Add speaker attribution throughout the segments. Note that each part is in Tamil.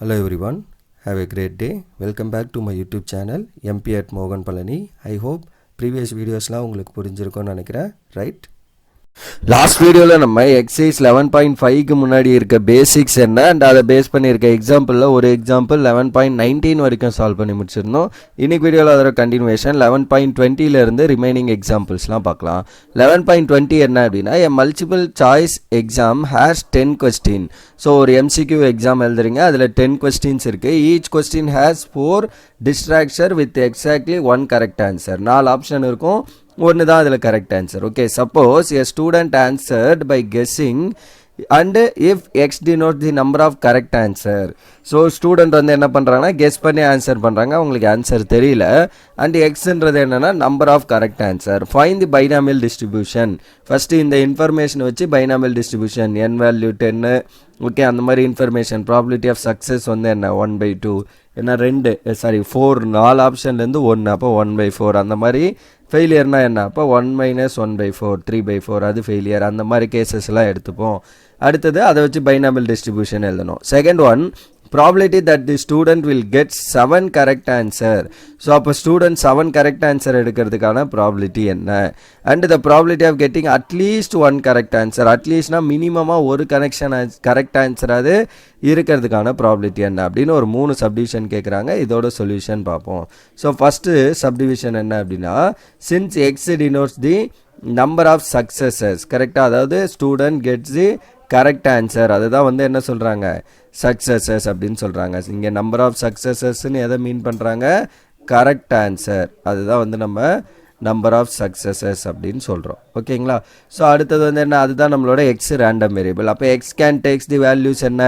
Speaker 1: Hello everyone, have a great day. Welcome back to my YouTube channel MP at Mogan Palani. I hope previous videosலாம் உங்களுக்கு புரிஞ்சிருக்கும்னு நினைக்கிறேன், ரைட்? லாஸ்ட் வீடியோவில் நம்ம எக்ஸைஸ் 11.5க்கு முன்னாடி இருக்க பேசிக்ஸ் என்ன அண்ட் அதை பேஸ் பண்ணியிருக்க எக்ஸாம்பிளில் ஒரு எக்ஸாம்பிள் 11.19 வரைக்கும் சால்வ் பண்ணி முடிச்சிருந்தோம். இன்னைக்கு வீடியோவில் அதோட கண்டினியூவேஷன் 11.20லேருந்து ரிமைனிங் எக்ஸாம்பிள்ஸ்லாம் பார்க்கலாம். 11.20 என்ன அப்படின்னா, a multiple choice exam has 10 question. So ஒரு MCQ எக்ஸாம் எழுதுறீங்க, அதில் 10 கொஸ்டின்ஸ் இருக்குது. Each question has 4 distractor with exactly 1 correct answer. 4 option இருக்கும், ஒன்று தான் அதில் correct answer. Okay, suppose a student answered by guessing and if X denote the number of correct answer. So student வந்து என்ன பண்ணுறாங்கன்னா கெஸ் பண்ணி ஆன்சர் பண்ணுறாங்க, அவங்களுக்கு ஆன்சர் தெரியல. அண்ட் எக்ஸ்ன்றது என்னென்னா number of correct answer. Find the binomial distribution. First இந்த இன்ஃபர்மேஷன் வச்சு binomial distribution n value 10, okay, அந்த மாதிரி இன்ஃபர்மேஷன். ப்ராபிலிட்டி ஆஃப் சக்ஸஸ் வந்து என்ன 1/2, ஏன்னா 4 ஆப்ஷன்லேருந்து 1, அப்போ 1/4. அந்த மாதிரி ஃபெயிலியர்னா என்ன, அப்போ 1 - 1/4 3/4, அது ஃபெயிலியர். அந்த மாதிரி கேசஸ்லாம் எடுத்துப்போம். அடுத்தது அதை வச்சு பைனாமியல் டிஸ்ட்ரிபியூஷன் எழுதணும். Second one, probability that the student will get 7 correct answer. So அப்போ ஸ்டூடெண்ட் 7 கரெக்ட் ஆன்சர் எடுக்கிறதுக்கான ப்ராபிலிட்டி என்ன, and the probability of getting at least 1 correct answer. அட்லீஸ்ட்னா மினிமமாக ஒரு கரெக்ட் ஆன்சராது இருக்கிறதுக்கான ப்ராபிலிட்டி என்ன அப்படின்னு ஒரு 3 சப்டிவிஷன் கேட்குறாங்க. இதோட சொல்யூஷன் பார்ப்போம். ஸோ ஃபஸ்ட்டு சப்டிவிஷன் என்ன அப்படின்னா, since X denotes the number of successes, கரெக்டாக, அதாவது student gets the correct answer, அதுதான் வந்து என்ன சொல்கிறாங்க, சக்ஸஸஸ் அப்படின்னு சொல்கிறாங்க. இங்கே நம்பர் ஆஃப் சக்ஸஸஸ்ன்னு எதை மீன் பண்ணுறாங்க, கரெக்ட் ஆன்சர், அதுதான் வந்து நம்ம நம்பர் ஆஃப் சக்ஸஸஸ் அப்படின்னு சொல்கிறோம். ஓகேங்களா? ஸோ அடுத்தது வந்து என்ன, அதுதான் நம்மளோட எக்ஸ் ரேண்டம் வேரியபிள். அப்போ X can takes the values என்ன,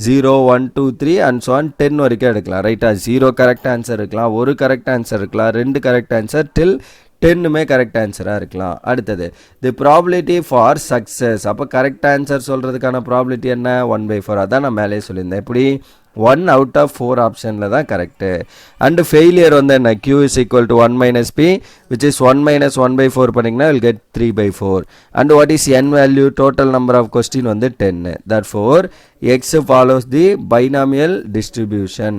Speaker 1: 0 1 2 3 அண்ட் ஸோ ஆன் 10 வரைக்கும் எடுக்கலாம். ரைட்டா? 0 கரெக்ட் ஆன்சர் இருக்கலாம், 1 கரெக்ட் ஆன்சர் இருக்கலாம், 2 கரெக்ட் ஆன்சர், டில் 10மே கரெக்ட் ஆன்சராக இருக்கலாம். அடுத்தது தி ப்ராபிலிட்டி ஃபார் சக்ஸஸ். அப்போ கரெக்ட் ஆன்சர் சொல்கிறதுக்கான ப்ராபிலிட்டி என்ன, 1/4. அதான் நான் மேலே சொல்லியிருந்தேன். எப்படி, 1 அவுட் ஆஃப் 4 ஆப்ஷனில் தான் கரெக்டு. அண்டு ஃபெயிலியர் வந்து என்ன, q is equal to 1 - p which is 1 - 1/4 பண்ணிங்கன்னா will get 3/4. and what is n value, total number of question வந்து 10. therefore x follows the binomial distribution.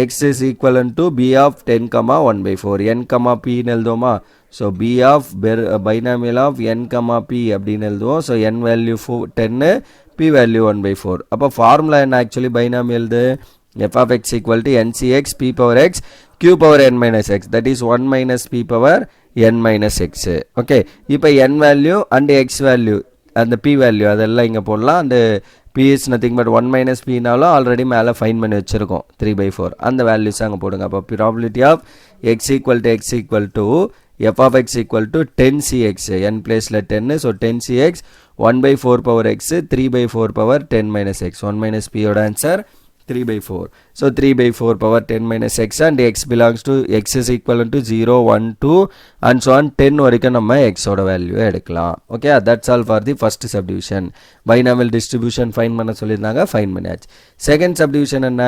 Speaker 1: x is equivalent to b of 10, 1/4. n, p எழுதுவோமா? So b of binomial of n, p அப்படின்னு எழுதுவோம். So n value 10, p value 1/4. அப்போ ஃபார்முலா என்ன, ஆக்சுவலி பைனாமியல்து f of x equal to ncx p power x q power n minus x, that is 1 minus p power n minus x. Okay, இப்போ n value and x value அந்த p வேல்யூ அதெல்லாம் இங்கே போடலாம். அந்த p is nothing but 1 minus pனாலும் ஆல்ரெடி மேலே ஃபைன் பண்ணி வச்சுருக்கோம், 3/4. அந்த வேல்யூஸ் அங்கே போடுங்க. அப்போ probability of x equal to f of x equal to 10cx, n பிளேஸில் 10, so 10cx 1/4 power x 3/4 power 10 minus x. 1 minus p ஓட answer 3/4. So 3/4 power 10 minus x and x belongs to x is equivalent to 0 1 2 and so on 10 வரைக்கும் நம்ம x ஓட வேல்யூ எடுக்கலாம். Okay, that's all for the first subdivision. binomial distribution fine பண்ண சொல்லியிருந்தாங்க, ஃபைன் பண்ணியாச்சு. செகண்ட் சப்டிவிஷன் என்ன,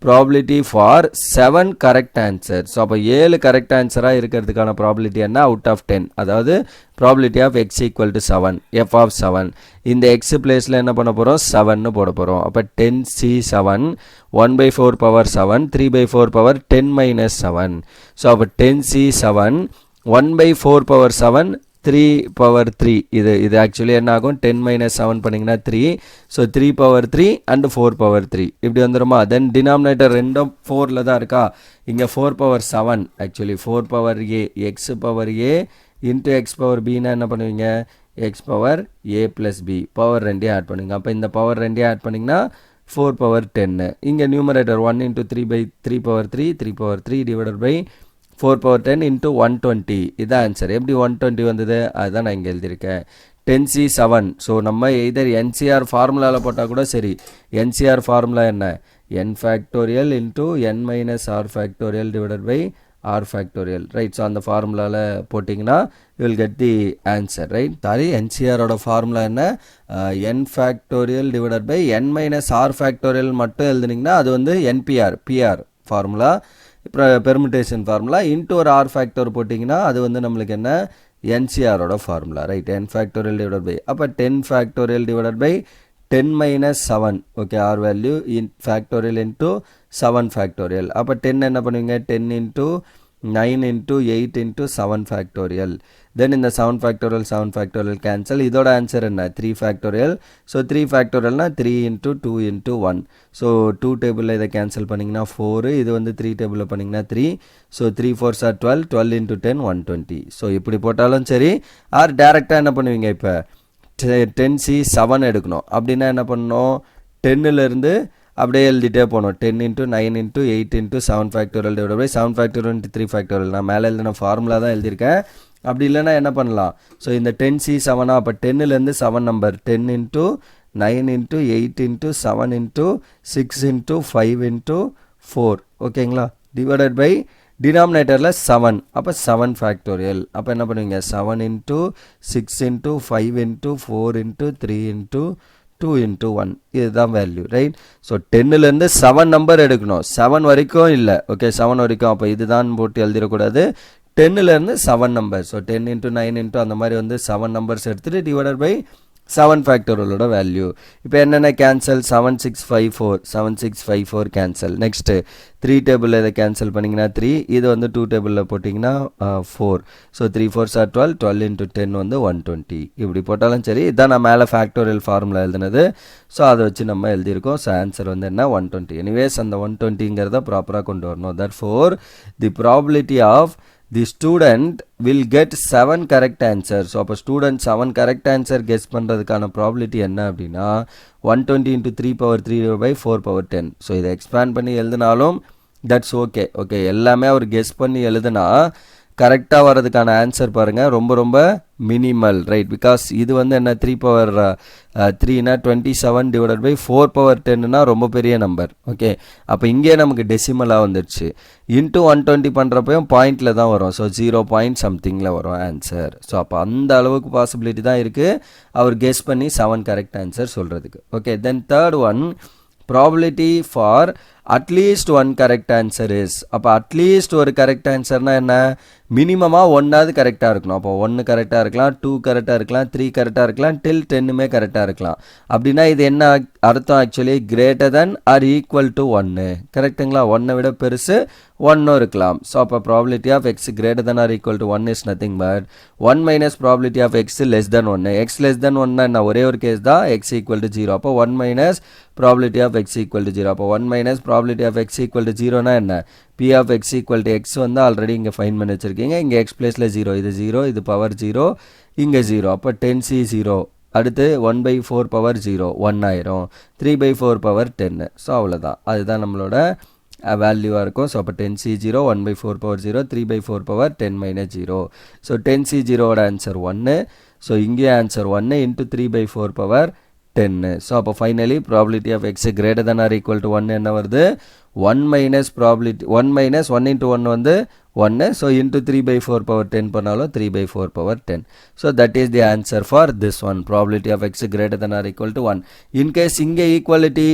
Speaker 1: probability for 7 correct answer. So அப்போ 7 கரெக்ட் ஆன்சராக இருக்கிறதுக்கான ப்ராபிலிட்டி என்ன, அவுட் ஆஃப் 10, அதாவது probability of x equal to 7, f of 7. இந்த x பிளேஸில் என்ன பண்ண போகிறோம், 7ன்னு போட போகிறோம். அப்போ 10c7 1/4 power 7 3/4 power 10 minus 7. So அப்போ 10c7 1/4 power 7 3 power 3. இது ஆக்சுவலி என்ன ஆகும், 10 minus 7 பண்ணிங்கன்னா 3. ஸோ 3 power 3 and 4 power 3 இப்படி வந்துடுமா? தென் டினாமினேட்டர் ரெண்டும் 4ல் தான் இருக்கா, இங்கே 4 power 7, actually 4 power a, x power a into x power bனா என்ன பண்ணுவீங்க, x power a plus b, power 2 add பண்ணுங்க. அப்போ இந்த பவர் 2 ஆட் பண்ணிங்கன்னா 4 power 10. இங்கே numerator 1 into 3 power 3 3 power 3 divided by 4 power 10 into 120. இதான் ஆன்சர். எப்படி 120 வந்தது, அதுதான் நான் இங்கே எழுதியிருக்கேன். 10c7. ஸோ நம்ம எய்தர் NCR ஃபார்முலாவில் போட்டால் கூட சரி. NCR ஃபார்முலா என்ன, n factorial into n minus r factorial divided by r factorial, right? So அந்த ஃபார்முலாவில் போட்டிங்கன்னா you will get the answer, right? தாரி NCRோட ஃபார்முலா என்ன, n factorial divided by n minus r factorial மட்டும் எழுதுனீங்கன்னா அது வந்து PR formula, permutation formula, into ஒரு ஆர் ஃபேக்டர் போட்டிங்கன்னா அது வந்து நம்மளுக்கு என்ன, NCRோட formula, right? n factorial divided by, அப்போ 10 factorial divided by 10 minus 7 okay r value in factorial into 7 factorial அப்போ 10 என்ன பண்ணுவீங்க 10 into 9 into 8 into 7 factorial then இந்த 7 factorial cancel இதோட ஆன்சர் என்ன 3 factorial so 3 factorial னா 3 into 2 into 1 so 2 டேபிளில் இதை கேன்சல் பண்ணிங்கன்னா 4 இது வந்து 3 டேபிளில் பண்ணிங்கன்னா 3 so 3 4s are 12 12 into 10 120 so இப்படி போட்டாலும் சரி ஆர் டேரெக்டாக என்ன பண்ணுவீங்க இப்போ 10C 7 எடுக்கணும் அப்படின்னா என்ன பண்ணணும் 10லேருந்து அப்படியே எழுதிட்டே போகணும் 10 into 9 into 8 into 7 factorial divided by 7 factorial into 3 factorial நான் மேலே எழுதின ஃபார்முலா தான் எழுதியிருக்கேன் அப்படி இல்லைன்னா என்ன பண்ணலாம் ஸோ இந்த 10C 7 அப்போ 10லேருந்து 7 number 10 into 9 into 8 into 7 into 6 into 5 into 4 ஓகேங்களா டிவைடட் பை டினாமினேட்டரில் 7 அப்போ 7 factorial அப்போ என்ன பண்ணுவீங்க 7 into 6 into 5 into 4 into 3 into 2 into 1 இதுதான் வேல்யூ ரைட் ஸோ 10லேருந்து 7 நம்பர் எடுக்கணும் 7 வரைக்கும் இல்லை ஓகே 7 வரைக்கும் அப்போ இதுதான் போட்டு எழுதிடக்கூடாது 10லேருந்து 7 நம்பர் ஸோ 10 into 9 into அந்த மாதிரி வந்து 7 நம்பர்ஸ் எடுத்துகிட்டு டிவைடட் பை 7 factorialோட வேல்யூ இப்போ என்னென்ன கேன்சல் 7654 கேன்சல் நெக்ஸ்ட்டு 3 டேபிளில் இதை கேன்சல் பண்ணிங்கன்னா 3 இது வந்து 2 டேபிளில் போட்டிங்கன்னா 4 ஸோ 3 4s are 12 12 into 10 வந்து 120 இப்படி போட்டாலும் சரி இதான் நான் மேலே ஃபேக்டோரியல் ஃபார்முலா எழுதுனது ஸோ அதை வச்சு நம்ம எழுதியிருக்கோம் ஸோ ஆன்சர் வந்து என்ன 120 எனிவேஸ் அந்த 120ங்கிறத ப்ராப்பராக கொண்டு வரணும் therefore the probability of the student will get 7 correct answers so அப்போ ஸ்டூடெண்ட் 7 correct answer கெஸ் பண்ணுறதுக்கான ப்ராபிலிட்டி என்ன அப்படின்னா 120 into 3 power 3 by 4 power 10 so இதை எக்ஸ்பேண்ட் பண்ணி எழுதினாலும் தட்ஸ் ஓகே எல்லாமே அவர் கெஸ் பண்ணி எழுதுனா கரெக்டாக வரதுக்கான ஆன்சர் பாருங்கள் ரொம்ப மினிமல் ரைட் பிகாஸ் இது வந்து என்ன 3 power 3னா 27 டிவைடட் பை 4 power 10னா ரொம்ப பெரிய நம்பர் ஓகே அப்போ இங்கே நமக்கு டெசிமலாக வந்துடுச்சு இன்ட்டு 120 பண்ணுறப்பையும் பாயிண்டில் தான் வரும் ஸோ 0 பாயிண்ட் சம்திங்கில் வரும் ஆன்சர் ஸோ அப்போ அந்த அளவுக்கு பாசிபிலிட்டி தான் இருக்குது அவர் கெஸ் பண்ணி 7 கரெக்ட் ஆன்சர் சொல்கிறதுக்கு okay then third one probability for at least one correct answer is அப்போ அட்லீஸ்ட் ஒரு கரெக்ட் ஆன்சர்னா என்ன மினிமமாக ஒன்றாவது கரெக்டாக இருக்கணும் அப்போ 1 கரெக்டாக இருக்கலாம் 2 கரெக்டாக இருக்கலாம் 3 கரெக்டாக இருக்கலாம் டில் 10மே கரெக்டாக இருக்கலாம் அப்படின்னா இது என்ன அர்த்தம் actually greater than or equal to 1 கரெக்டுங்களா 1 விட பெருசு 1 இருக்கலாம் ஸோ அப்போ probability of X greater than or equal to 1 is nothing but 1 minus probability of X less than 1 X less than 1 என்ன ஒரே ஒரு கேஸ் தான் எக்ஸ் ஈக்குவல் டு 0 அப்போ 1 minus probability of X equal to 0 அப்போ 1 minus probability of X equal to 0னா என்ன p of x equal to x வந்து ஆல்ரெடி இங்கே ஃபைன் பண்ணி வச்சுருக்கீங்க இங்கே x பிளேஸில் 0 இது 0 இது பவர் 0 இங்கே 0 அப்போ 10c 0 அடுத்து 1/4 பவர் 0 1 ஆயிரும் 3/4 பவர் 10 ஸோ அவ்வளோதான் அதுதான் நம்மளோட வேல்யூவாக இருக்கும் ஸோ அப்போ 10c 0 1/4 power 0 3/4 power 10 minus 0 so 10c 0ஓட ஆன்சர் 1 ஸோ இங்கே ஆன்சர் 1 இன்ட்டு 3/4 பவர் 10 ஸோ அப்போ finally probability of X greater than or equal to 1 என்ன வருது 1 மைனஸ் ப்ராபிலிட்டி 1 மைனஸ் 1 இன்ட்டு 1 வந்து 1 ஸோ இன்ட்டு 3/4 பவர் 10 பண்ணாலும் 3/4 power 10 so that is the answer for this one probability of X greater than or equal to 1 in case இங்கே ஈக்குவாலிட்டி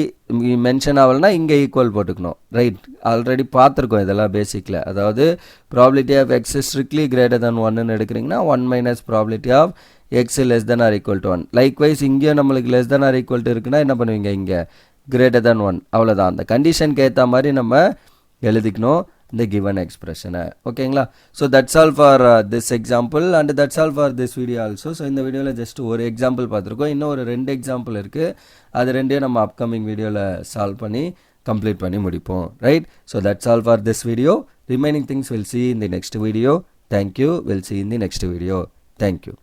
Speaker 1: மென்ஷன் ஆகலைன்னா இங்கே ஈக்குவல் போட்டுக்கணும் ரைட் ஆல்ரெடி பார்த்துருக்கோம் இதெல்லாம் பேசிக்கில் அதாவது probability of X strictly greater than 1ன்னு எடுக்கிறீங்கன்னா 1 minus probability of x less than or equal to 1 likewise இங்கே நம்மளுக்கு less than or equal to இருக்குன்னா என்ன பண்ணுவீங்க இங்கே greater than 1 அவ்வளோதான் அந்த கண்டிஷனுக்கு ஏற்ற மாதிரி நம்ம எழுதிக்கணும் இந்த given expression-ஐ ஓகேங்களா so that's all for this example and that's all for this video also so இந்த வீடியோவில் ஜஸ்ட் ஒரு எக்ஸாம்பிள் பார்த்துருக்கோம் இன்னும் ஒரு 2 எக்ஸாம்பிள் இருக்குது அது ரெண்டையும் நம்ம அப்கமிங் வீடியோவில் சால்வ் பண்ணி கம்ப்ளீட் பண்ணி முடிப்போம் right so that's all for this video remaining things will see in the next video. Thank you. We'll see in the next video. Thank you.